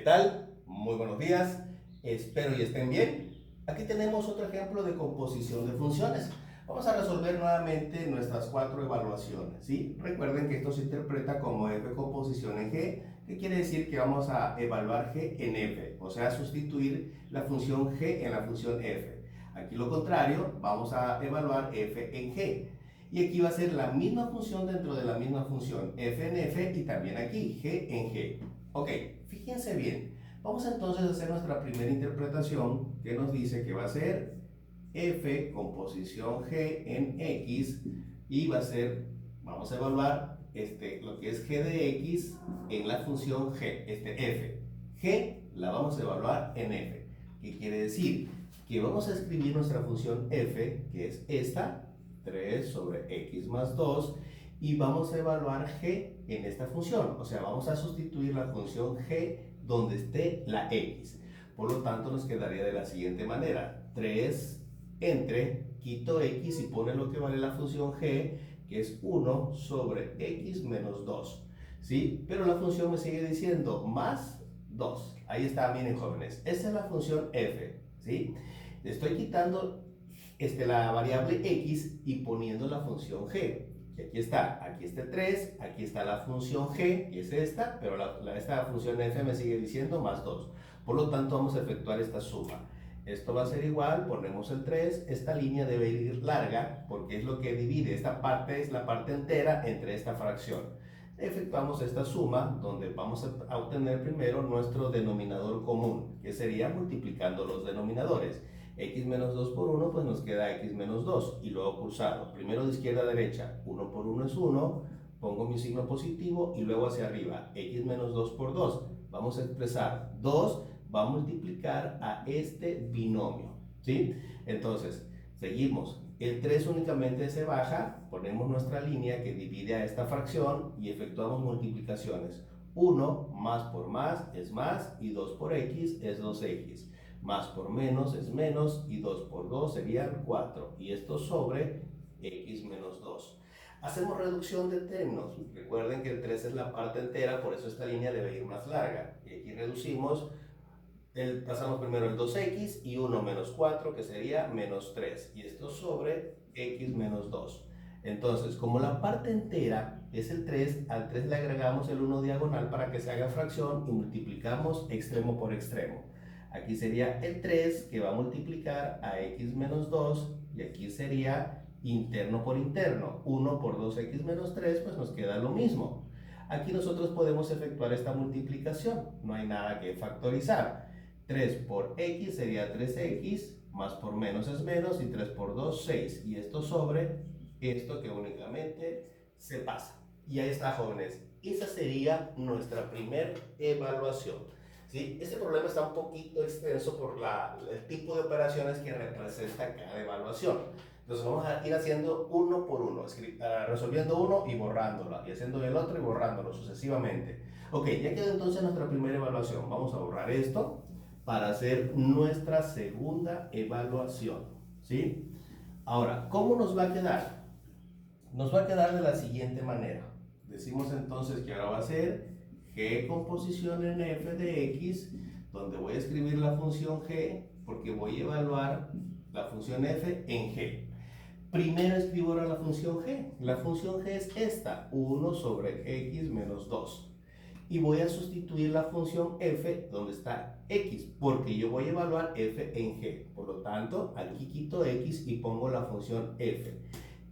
tal? Muy buenos días, espero y estén bien. Aquí tenemos otro ejemplo de composición de funciones. Vamos a resolver nuevamente nuestras 4 evaluaciones, ¿sí? Recuerden que esto se interpreta como f composición en g, que quiere decir que vamos a evaluar g en f, o sea, sustituir la función g en la función f. Aquí lo contrario, vamos a evaluar f en g. Y aquí va a ser la misma función dentro de la misma función, f en f y también aquí, g en g. Ok, fíjense bien. Vamos entonces a hacer nuestra primera interpretación que nos dice que va a ser f composición g en x y va a ser, vamos a evaluar lo que es g de x en la función g, f. G la vamos a evaluar en f. ¿Qué quiere decir? Que vamos a escribir nuestra función f, que es esta, 3 sobre x más 2, y vamos a evaluar g en esta función, o sea, vamos a sustituir la función g donde esté la x. Por lo tanto, nos quedaría de la siguiente manera: 3 entre, quito x y pone lo que vale la función g, que es 1 sobre x menos 2, ¿sí? Pero la función me sigue diciendo más 2. Ahí está, miren jóvenes, esta es la función f, ¿sí? Estoy quitando la variable x y poniendo la función g. Y aquí está el 3, aquí está la función g, que es esta, pero esta función f me sigue diciendo más 2. Por lo tanto, vamos a efectuar esta suma. Esto va a ser igual, ponemos el 3, esta línea debe ir larga, porque es lo que divide, esta parte es la parte entera entre esta fracción. Efectuamos esta suma, donde vamos a obtener primero nuestro denominador común, que sería multiplicando los denominadores. X menos 2 por 1, pues nos queda x menos 2, y luego cruzado. Primero de izquierda a derecha, 1 por 1 es 1, pongo mi signo positivo, y luego hacia arriba, x menos 2 por 2. Vamos a expresar 2, va a multiplicar a este binomio, ¿sí? Entonces, seguimos. El 3 únicamente se baja, ponemos nuestra línea que divide a esta fracción y efectuamos multiplicaciones. 1 más por más es más, y 2 por x es 2x. Más por menos es menos, y 2 por 2 serían 4. Y esto sobre x menos 2. Hacemos reducción de términos. Recuerden que el 3 es la parte entera, por eso esta línea debe ir más larga. Y aquí reducimos, pasamos primero el 2x y 1 menos 4, que sería menos 3. Y esto sobre x menos 2. Entonces, como la parte entera es el 3, al 3 le agregamos el 1 diagonal para que se haga fracción y multiplicamos extremo por extremo. Aquí sería el 3 que va a multiplicar a x menos 2, y aquí sería interno por interno. 1 por 2x menos 3, pues nos queda lo mismo. Aquí nosotros podemos efectuar esta multiplicación, no hay nada que factorizar. 3 por x sería 3x, más por menos es menos, y 3 por 2, 6. Y esto sobre esto que únicamente se pasa. Y ahí está, jóvenes. Esa sería nuestra primera evaluación. ¿Sí? Este problema está un poquito extenso por el tipo de operaciones que representa cada evaluación. Entonces vamos a ir haciendo uno por uno, resolviendo uno y borrándolo, y haciendo el otro y borrándolo sucesivamente. Ok, ya quedó entonces nuestra primera evaluación. Vamos a borrar esto para hacer nuestra segunda evaluación, ¿sí? Ahora, ¿cómo nos va a quedar? Nos va a quedar de la siguiente manera. Decimos entonces que ahora va a ser g composición en f de x, donde voy a escribir la función g, porque voy a evaluar la función f en g. Primero escribo ahora la función g. La función g es esta, 1 sobre x menos 2. Y voy a sustituir la función f donde está x, porque yo voy a evaluar f en g. Por lo tanto, aquí quito x y pongo la función f,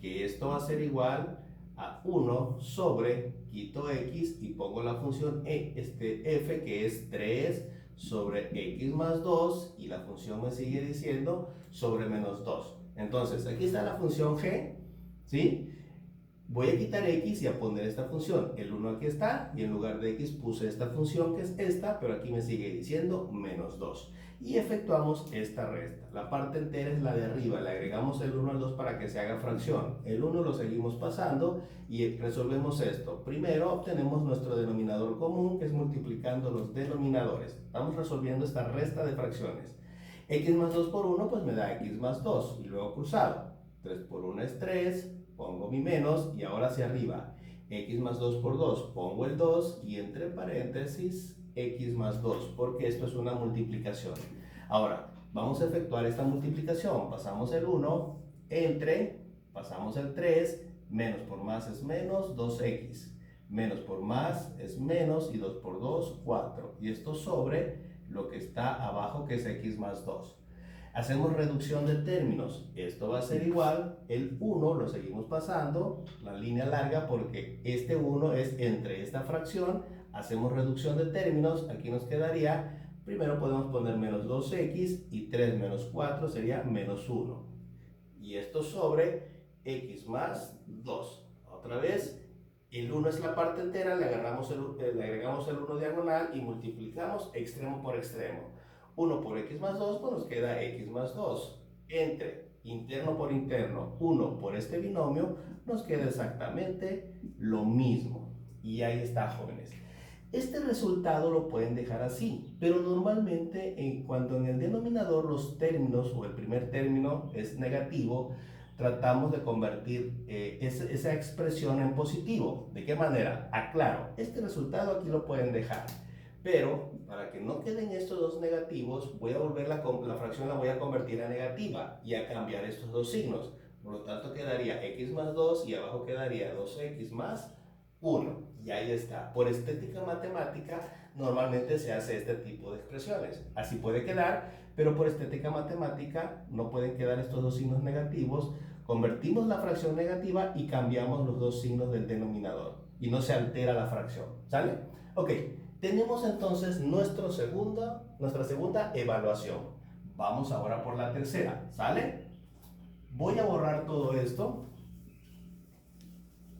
que esto va a ser igual a 1 sobre, quito x y pongo la función f, que es 3 sobre x más 2, y la función me sigue diciendo sobre menos 2. Entonces, aquí está la función g, ¿sí? Voy a quitar x y a poner esta función. El 1 aquí está, y en lugar de x puse esta función, que es esta, pero aquí me sigue diciendo menos 2. Y efectuamos esta resta. La parte entera es la de arriba, le agregamos el 1 al 2 para que se haga fracción. El 1 lo seguimos pasando y resolvemos esto. Primero obtenemos nuestro denominador común, que es multiplicando los denominadores. Estamos resolviendo esta resta de fracciones. X más 2 por 1, pues me da x más 2, y luego cruzado. 3 por 1 es 3, pongo mi menos, y ahora hacia arriba, x más 2 por 2, pongo el 2, y entre paréntesis, x más 2, porque esto es una multiplicación. Ahora, vamos a efectuar esta multiplicación. Pasamos el 1 entre, pasamos el 3, menos por más es menos, 2x. Menos por más es menos, y 2 por 2, 4. Y esto sobre lo que está abajo, que es x más 2. Hacemos reducción de términos. Esto va a ser igual, el 1 lo seguimos pasando, la línea larga, porque este 1 es entre esta fracción. Hacemos reducción de términos. Aquí nos quedaría, primero podemos poner menos 2x, y 3 menos 4 sería menos 1. Y esto sobre x más 2. Otra vez, el 1 es la parte entera, le agregamos el 1 diagonal y multiplicamos extremo por extremo. 1 por x más 2, pues nos queda x más 2. Entre interno por interno, 1 por este binomio, nos queda exactamente lo mismo. Y ahí está, jóvenes. Este resultado lo pueden dejar así, pero normalmente cuando en el denominador los términos o el primer término es negativo, tratamos de convertir esa expresión en positivo. ¿De qué manera? Aclaro, este resultado aquí lo pueden dejar, pero para que no queden estos dos negativos, voy a volver la fracción, la voy a convertir a negativa y a cambiar estos dos signos. Por lo tanto quedaría x más 2 y abajo quedaría 2x más 1. Y ahí está. Por estética matemática normalmente se hace este tipo de expresiones. Así puede quedar, pero por estética matemática no pueden quedar estos dos signos negativos. Convertimos la fracción negativa y cambiamos los dos signos del denominador. Y no se altera la fracción. ¿Sale? Ok. Tenemos entonces nuestra segunda evaluación. Vamos ahora por la tercera. ¿Sale? Voy a borrar todo esto.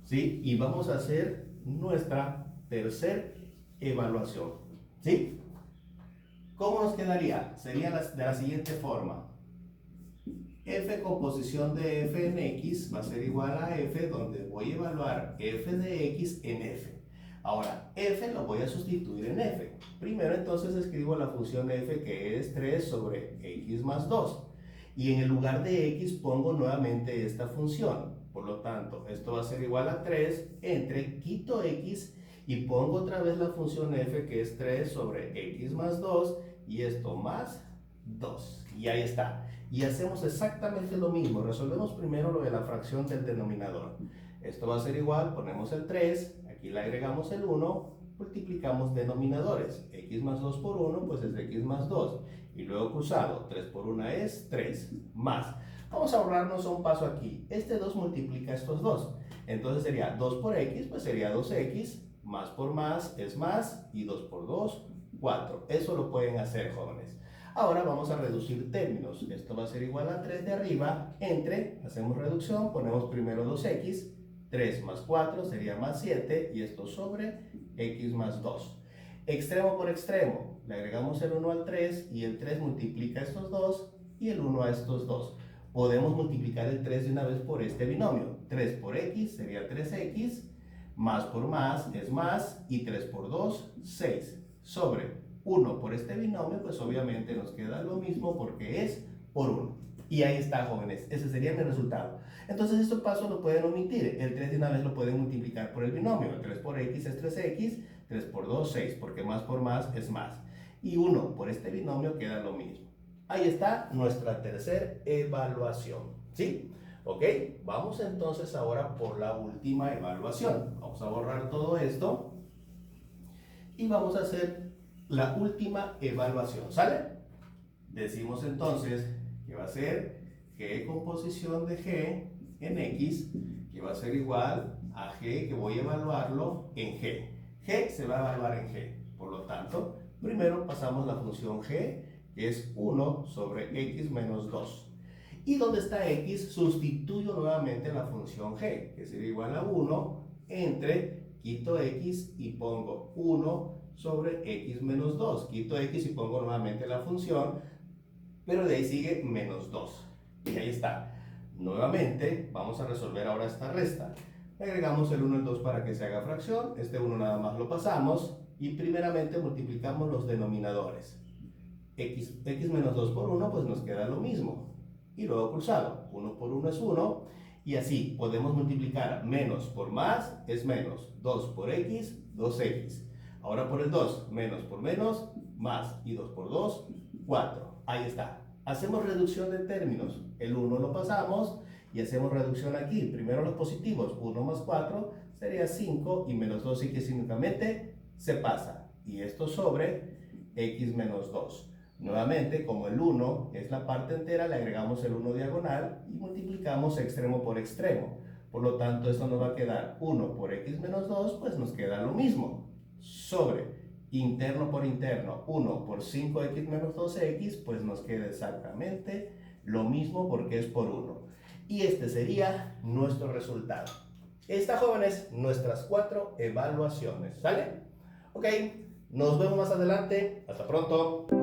¿Sí? Y vamos a hacer nuestra tercera evaluación. ¿Sí? ¿Cómo nos quedaría? Sería de la siguiente forma. F composición de f en x va a ser igual a f, donde voy a evaluar f de x en f. Ahora, f lo voy a sustituir en f. Primero entonces escribo la función f, que es 3 sobre x más 2. Y en el lugar de x pongo nuevamente esta función. Por lo tanto, esto va a ser igual a 3 entre, quito x y pongo otra vez la función f, que es 3 sobre x más 2, y esto más 2. Y ahí está. Y hacemos exactamente lo mismo. Resolvemos primero lo de la fracción del denominador. Esto va a ser igual, ponemos el 3, aquí le agregamos el 1, multiplicamos denominadores. X más 2 por 1, pues es x más 2. Y luego cruzado, 3 por 1 es 3, más. Vamos a ahorrarnos un paso aquí. Este 2 multiplica estos 2. Entonces sería 2 por x, pues sería 2x, más por más es más, y 2 por 2, 4. Eso lo pueden hacer, jóvenes. Ahora vamos a reducir términos. Esto va a ser igual a 3 de arriba, entre, hacemos reducción, ponemos primero 2x, 3 más 4 sería más 7, y esto sobre x más 2. Extremo por extremo, le agregamos el 1 al 3, y el 3 multiplica estos 2, y el 1 a estos 2. Podemos multiplicar el 3 de una vez por este binomio. 3 por x sería 3x, más por más es más, y 3 por 2, 6, sobre 1 por este binomio, pues obviamente nos queda lo mismo porque es por 1. Y ahí está, jóvenes, ese sería mi resultado. Entonces estos pasos lo pueden omitir. El 3 de una vez lo pueden multiplicar por el binomio. El 3 por x es 3x, 3 por 2, 6, porque más por más es más. Y 1 por este binomio queda lo mismo. Ahí está nuestra tercera evaluación. ¿Sí? Ok, vamos entonces ahora por la última evaluación. Vamos a borrar todo esto y vamos a hacer la última evaluación. ¿Sale? Decimos entonces que va a ser g composición de g en x, que va a ser igual a g, que voy a evaluarlo en g. G se va a evaluar en g. Por lo tanto, primero pasamos la función g, que es 1 sobre x menos 2. Y donde está x, sustituyo nuevamente la función g, que sería igual a 1 entre, quito x y pongo 1 sobre x menos 2. Quito x y pongo nuevamente la función, pero de ahí sigue menos 2. Y ahí está. Nuevamente, vamos a resolver ahora esta resta. Le agregamos el 1 y el 2 para que se haga fracción. Este 1 nada más lo pasamos. Y primeramente multiplicamos los denominadores. X menos 2 por 1, pues nos queda lo mismo. Y luego cruzado. 1 por 1 es 1. Y así podemos multiplicar menos por más es menos. 2 por x, 2x. Ahora por el 2, menos por menos, más, y 2 por 2, 4. Ahí está. Hacemos reducción de términos. El 1 lo pasamos y hacemos reducción aquí. Primero los positivos, 1 más 4 sería 5 y menos 2x únicamente se pasa. Y esto sobre x menos 2. Nuevamente, como el 1 es la parte entera, le agregamos el 1 diagonal y multiplicamos extremo por extremo. Por lo tanto, esto nos va a quedar 1 por x menos 2, pues nos queda lo mismo. Sobre interno por interno, 1 por 5x menos 2x, pues nos queda exactamente lo mismo porque es por 1. Y este sería nuestro resultado. Estas, jóvenes, nuestras 4 evaluaciones. ¿Sale? Ok, nos vemos más adelante. Hasta pronto.